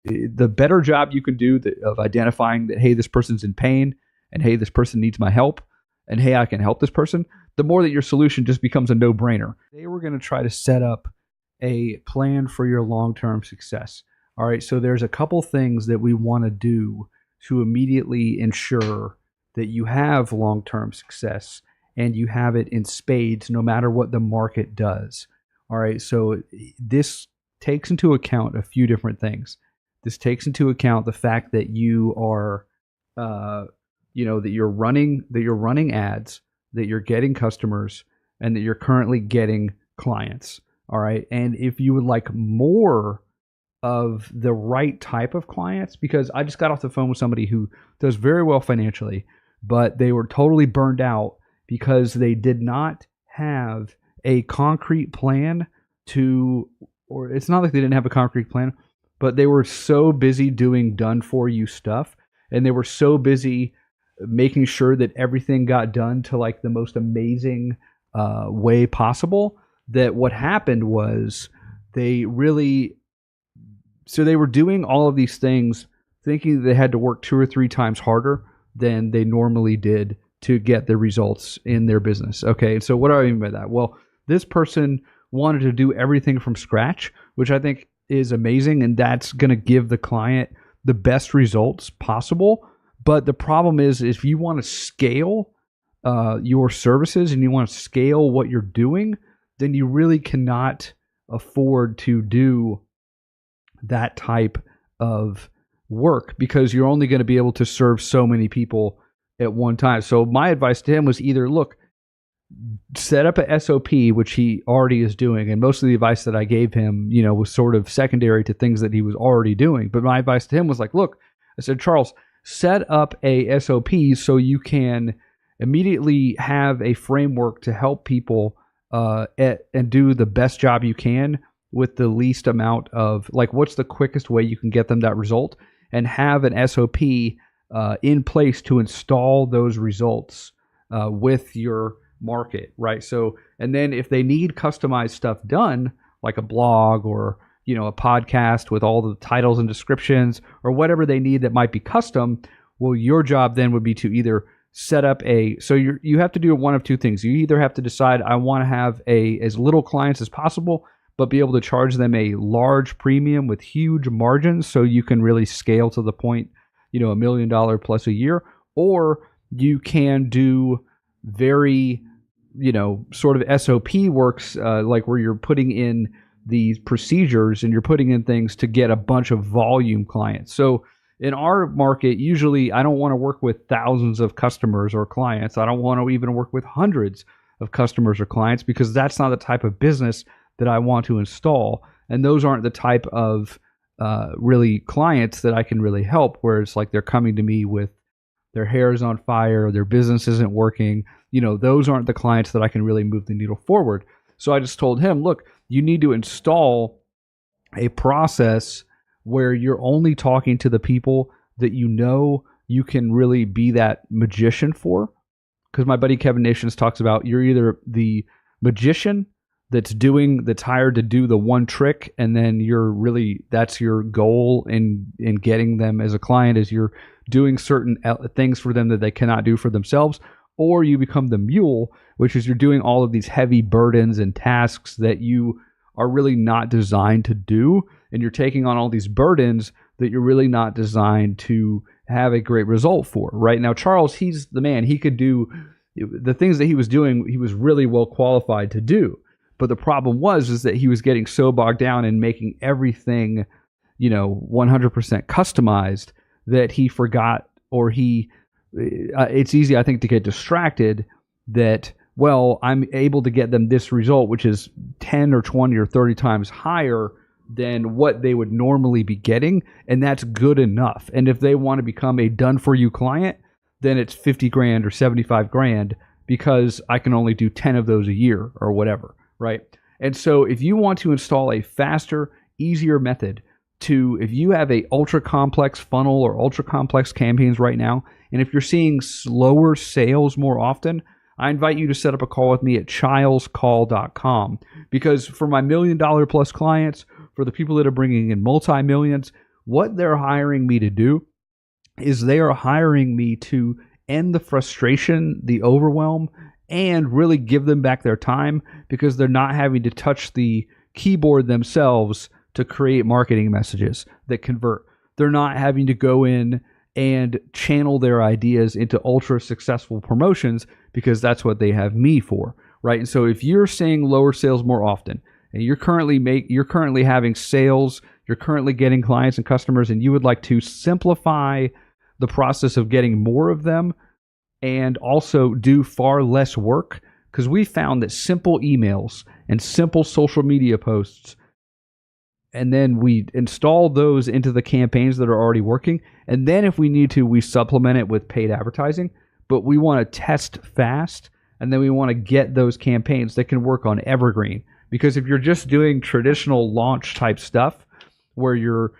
the better job you can do of identifying that, hey, this person's in pain, and hey, this person needs my help, and hey, I can help this person, the more that your solution just becomes a no-brainer. Today we're going to try to set up a plan for your long-term success. All right, so there's a couple things that we want to do to immediately ensure that you have long-term success and you have it in spades no matter what the market does. All right, so this takes into account a few different things. This takes into account the fact that you are, that you're running ads, that you're getting customers, and that you're currently getting clients. All right, and if you would like more of the right type of clients, because I just got off the phone with somebody who does very well financially, but they were totally burned out because they did not have a concrete plan or it's not like they didn't have a concrete plan, but they were so busy doing done for you stuff, and they were so busy making sure that everything got done to like the most amazing way possible, that what happened was they were doing all of these things thinking that they had to work 2 or 3 times harder than they normally did to get the results in their business. Okay, so what do I mean by that? Well, this person wanted to do everything from scratch, which I think is amazing, and that's going to give the client the best results possible. But the problem is, if you want to scale your services and you want to scale what you're doing, then you really cannot afford to do that type of work, because you're only going to be able to serve so many people at one time. So my advice to him was either, look, set up a SOP, which he already is doing. And most of the advice that I gave him, was sort of secondary to things that he was already doing. But my advice to him was like, look, I said, Charles, set up a SOP so you can immediately have a framework to help people and do the best job you can with the least amount of, like, what's the quickest way you can get them that result, and have an SOP in place to install those results with your market, right? So, and then if they need customized stuff done, like a blog or, a podcast with all the titles and descriptions or whatever they need that might be custom, well, your job then would be to either set up so you have to do one of two things. You either have to decide, I want to have as little clients as possible, but be able to charge them a large premium with huge margins so you can really scale to the point, $1 million plus a year, or you can do very, sort of SOP works, like where you're putting in these procedures and you're putting in things to get a bunch of volume clients. So in our market, usually I don't want to work with thousands of customers or clients. I don't want to even work with hundreds of customers or clients, because that's not the type of business that I want to install. And those aren't the type of really clients that I can really help, where it's like they're coming to me with their hair is on fire, their business isn't working. Those aren't the clients that I can really move the needle forward. So I just told him, look, you need to install a process where you're only talking to the people that you can really be that magician for. Because my buddy Kevin Nations talks about, you're either the magician that's hired to do the one trick, and then that's your goal in getting them as a client, is you're doing certain things for them that they cannot do for themselves, or you become the mule, which is you're doing all of these heavy burdens and tasks that you are really not designed to do, and you're taking on all these burdens that you're really not designed to have a great result for. Right now, Charles, he's the man. He could do the things that he was doing. He was really well qualified to do. But the problem is that he was getting so bogged down in making everything, 100% customized, that he forgot, or it's easy, I think, to get distracted that, well, I'm able to get them this result, which is 10 or 20 or 30 times higher than what they would normally be getting, and that's good enough. And if they want to become a done-for-you client, then it's 50 grand or 75 grand, because I can only do 10 of those a year or whatever. Right. And so if you want to install a faster, easier method if you have a ultra complex funnel or ultra complex campaigns right now, and if you're seeing slower sales more often, I invite you to set up a call with me at chilescall.com, because for my $1 million plus clients, for the people that are bringing in multi-millions, what they're hiring me to do is they are hiring me to end the frustration, the overwhelm, and really give them back their time because they're not having to touch the keyboard themselves to create marketing messages that convert. They're not having to go in and channel their ideas into ultra successful promotions because that's what they have me for, right? And so if you're seeing lower sales more often and you're currently having sales, you're currently getting clients and customers, and you would like to simplify the process of getting more of them and also do far less work, because we found that simple emails and simple social media posts, and then we install those into the campaigns that are already working, and then if we need to, we supplement it with paid advertising. But we want to test fast, and then we want to get those campaigns that can work on evergreen. Because if you're just doing traditional launch type stuff where you're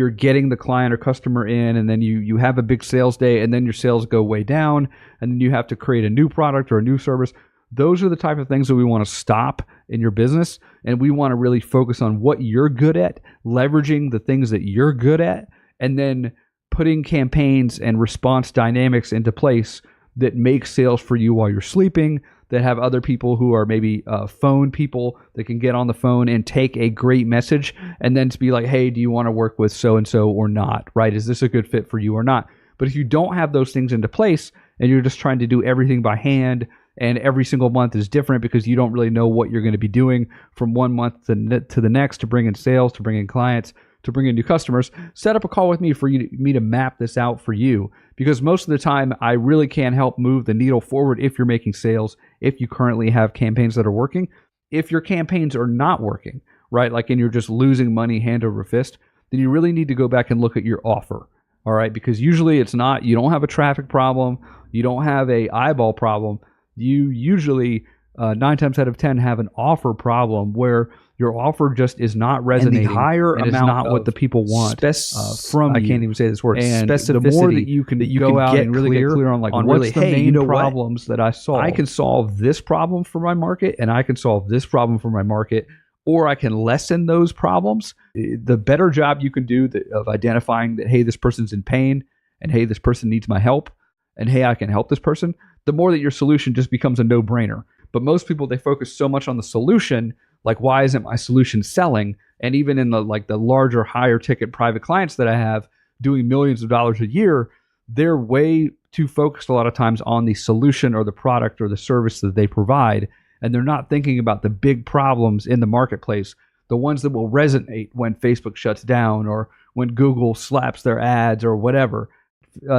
getting the client or customer in, and then you have a big sales day, and then your sales go way down, and then you have to create a new product or a new service. Those are the type of things that we want to stop in your business, and we want to really focus on what you're good at, leveraging the things that you're good at, and then putting campaigns and response dynamics into place that make sales for you while you're sleeping, that have other people who are maybe phone people that can get on the phone and take a great message and then to be like, hey, do you want to work with so-and-so or not, right? Is this a good fit for you or not? But if you don't have those things into place and you're just trying to do everything by hand, and every single month is different because you don't really know what you're going to be doing from one month to the next to bring in sales, to bring in clients, to bring in new customers, set up a call with me for me to map this out for you. Because most of the time, I really can help move the needle forward if you're making sales, if you currently have campaigns that are working. If your campaigns are not working, right, like, and you're just losing money hand over fist, then you really need to go back and look at your offer, all right? Because usually it's not, you don't have a traffic problem, you don't have a eyeball problem. You usually, 9 times out of 10, have an offer problem where your offer just is not resonating. And the higher and amount is not what the people want from I can't even say this word. And specificity, the more that you can go out get and really get clear on, like, what's really, the hey, main you know problems that I solve. I can solve this problem for my market, and I can solve this problem for my market, or I can lessen those problems. The better job you can do of identifying that, hey, this person's in pain, and hey, this person needs my help, and hey, I can help this person, the more that your solution just becomes a no-brainer. But most people, they focus so much on the solution, like, why isn't my solution selling? And even in the larger, higher ticket private clients that I have doing millions of dollars a year, they're way too focused a lot of times on the solution or the product or the service that they provide. And they're not thinking about the big problems in the marketplace, the ones that will resonate when Facebook shuts down or when Google slaps their ads or whatever.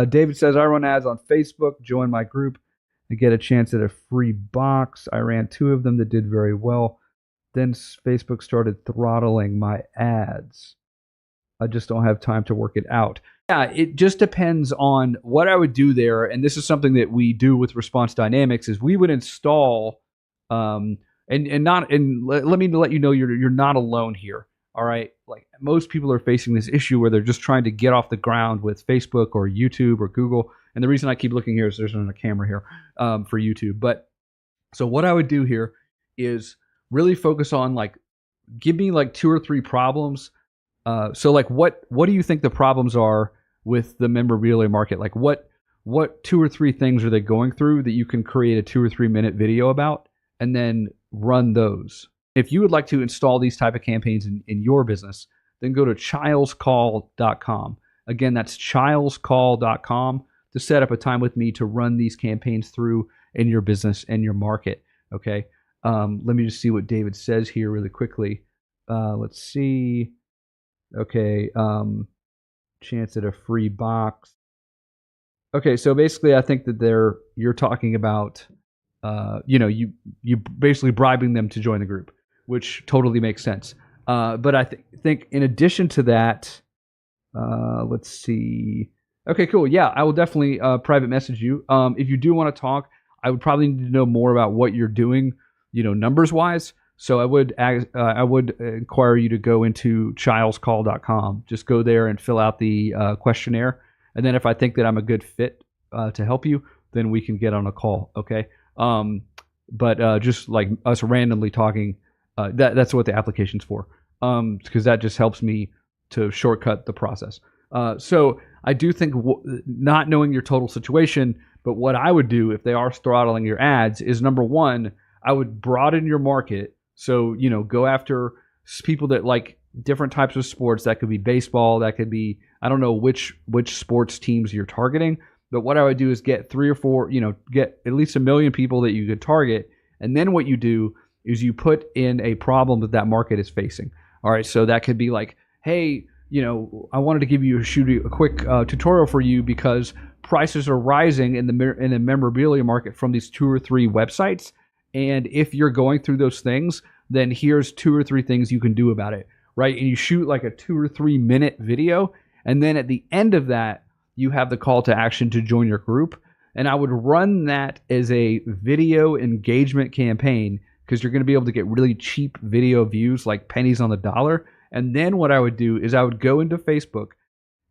David says, I run ads on Facebook. Join my group to get a chance at a free box. I ran 2 of them that did very well. Then Facebook started throttling my ads. I just don't have time to work it out. Yeah, it just depends on what I would do there. And this is something that we do with Response Dynamics, is we would install, let me let you know you're not alone here. All right. Like, most people are facing this issue where they're just trying to get off the ground with Facebook or YouTube or Google. And the reason I keep looking here is there's not a camera here for YouTube. But so what I would do here is really focus on, like, give me like 2 or 3 problems. So like, what do you think the problems are with the memorabilia market? Like, what 2 or 3 things are they going through that you can create a 2 or 3 minute video about, and then run those. If you would like to install these type of campaigns in your business, then go to chilescall.com. Again, that's chilescall.com to set up a time with me to run these campaigns through in your business and your market. Okay. Let me just see what David says here really quickly. Let's see. Okay. Chance at a free box. Okay. So basically, I think that you're talking about, you basically bribing them to join the group, which totally makes sense. But I think in addition to that, let's see. Okay, cool. Yeah, I will definitely private message you. If you do want to talk, I would probably need to know more about what you're doing, numbers wise. So I would inquire you to go into chilescall.com. Just go there and fill out the questionnaire. And then if I think that I'm a good fit to help you, then we can get on a call. Okay. But just like us randomly talking, that's what the application's for. Because that just helps me to shortcut the process. So I do think not knowing your total situation, but what I would do if they are throttling your ads is, number one, I would broaden your market. So, go after people that like different types of sports. That could be baseball. That could be, I don't know which sports teams you're targeting. But what I would do is get 3 or 4, get at least 1 million people that you could target. And then what you do is you put in a problem that market is facing. All right. So that could be like, hey, I wanted to give you a quick tutorial for you because prices are rising in the memorabilia market from these 2 or 3 websites. And if you're going through those things, then here's 2 or 3 things you can do about it, right? And you shoot like a 2 or 3 minute video. And then at the end of that, you have the call to action to join your group. And I would run that as a video engagement campaign because you're going to be able to get really cheap video views, like pennies on the dollar. And then what I would do is I would go into Facebook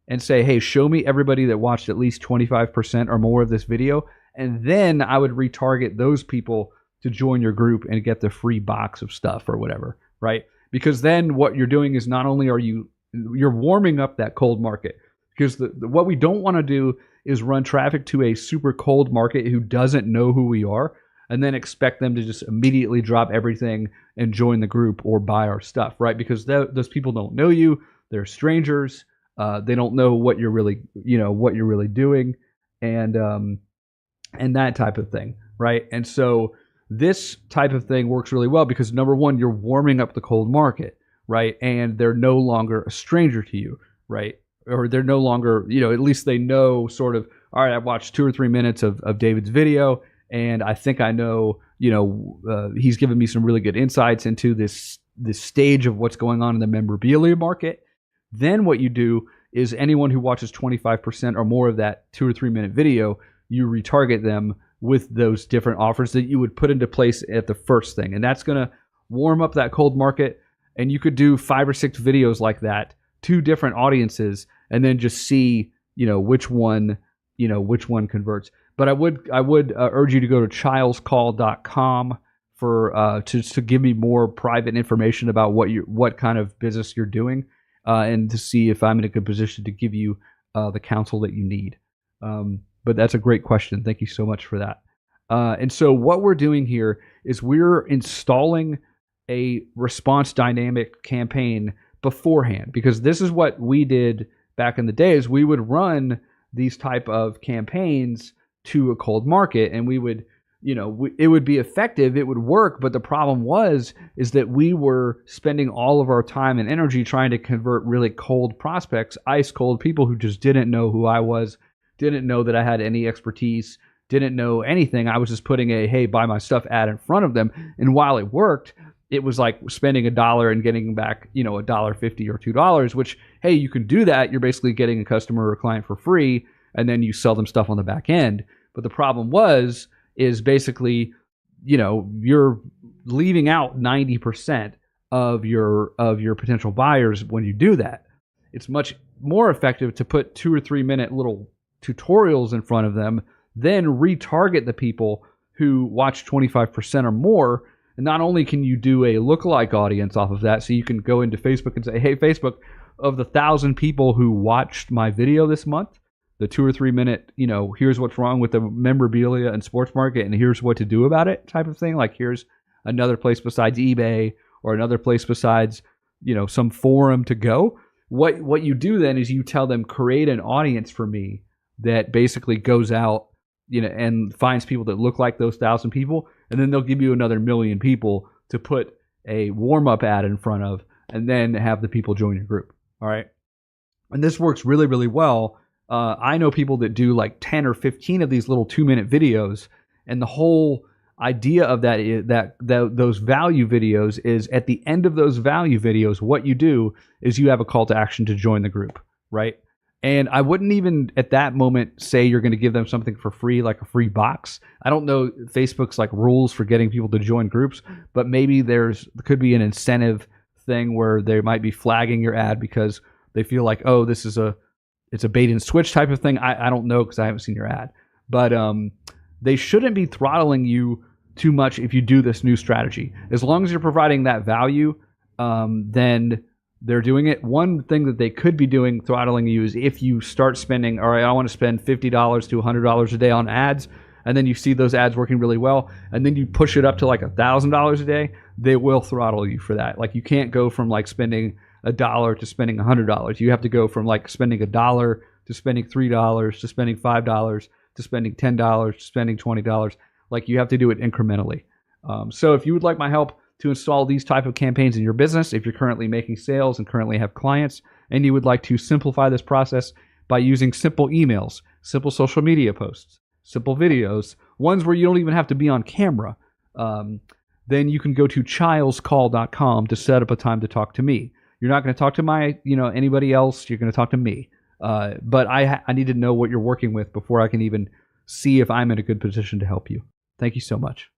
and say, hey, show me everybody that watched at least 25% or more of this video. And then I would retarget those people to join your group and get the free box of stuff or whatever, right? Because then what you're doing is not only you're warming up that cold market, because what we don't want to do is run traffic to a super cold market who doesn't know who we are and then expect them to just immediately drop everything and join the group or buy our stuff, right? Because those people don't know you. They're strangers. They don't know what you're really doing, and that type of thing, right? And so this type of thing works really well because, number one, you're warming up the cold market, right? And they're no longer a stranger to you, right? Or they're no longer, at least they know sort of, all right, I've watched 2 or 3 minutes of David's video, and I think I know, he's given me some really good insights into this stage of what's going on in the memorabilia market. Then what you do is anyone who watches 25% or more of that 2 or 3 minute video, you retarget them with those different offers that you would put into place at the first thing. And that's going to warm up that cold market. And you could do 5 or 6 videos like that, 2 different audiences, and then just see, which one converts. But I would urge you to go to chilescall.com for to give me more private information about what kind of business you're doing, and to see if I'm in a good position to give you the counsel that you need. But that's a great question. Thank you so much for that. And so what we're doing here is we're installing a response dynamic campaign beforehand, because this is what we did back in the days. We would run these type of campaigns to a cold market, and we would, it would be effective, it would work. But the problem is that we were spending all of our time and energy trying to convert really cold prospects, ice cold people who just didn't know who I was, didn't know that I had any expertise, didn't know anything. I was just putting a, hey, buy my stuff ad in front of them. And while it worked, it was like spending $1 and getting back, $1.50 or $2, which, hey, you can do that. You're basically getting a customer or a client for free, and then you sell them stuff on the back end. But the problem is basically, you're leaving out 90% of your potential buyers when you do that. It's much more effective to put 2 or 3 minute little tutorials in front of them, then retarget the people who watch 25% or more. And not only can you do a lookalike audience off of that, so you can go into Facebook and say, hey, Facebook, of the 1,000 people who watched my video this month, the 2 or 3 minute, here's what's wrong with the memorabilia and sports market, and here's what to do about it type of thing. Like, here's another place besides eBay or another place besides, some forum to go. What you do then is you tell them, create an audience for me that basically goes out, and finds people that look like those 1,000 people. And then they'll give you another 1 million people to put a warm-up ad in front of, and then have the people join your group. All right. And this works really, really well. I know people that do like 10 or 15 of these little 2-minute videos. And the whole idea of that is that those value videos is, at the end of those value videos, what you do is you have a call to action to join the group, right? And I wouldn't even at that moment say you're going to give them something for free, like a free box. I don't know Facebook's like rules for getting people to join groups, but maybe there could be an incentive thing where they might be flagging your ad because they feel like, oh, it's a bait and switch type of thing. I don't know, because I haven't seen your ad. But they shouldn't be throttling you too much if you do this new strategy. As long as you're providing that value, then they're doing it. One thing that they could be doing, throttling you, is if you start spending, all right, I want to spend $50 to $100 a day on ads, and then you see those ads working really well, and then you push it up to like $1,000 a day, they will throttle you for that. Like, you can't go from like spending $1 to spending $100. You have to go from like spending $1 to spending $3 to spending $5 to spending $10 to spending $20. Like, you have to do it incrementally. So if you would like my help to install these type of campaigns in your business, if you're currently making sales and currently have clients, and you would like to simplify this process by using simple emails, simple social media posts, simple videos, ones where you don't even have to be on camera, then you can go to chilescall.com to set up a time to talk to me. You're not going to talk to anybody else. You're going to talk to me. But I need to know what you're working with before I can even see if I'm in a good position to help you. Thank you so much.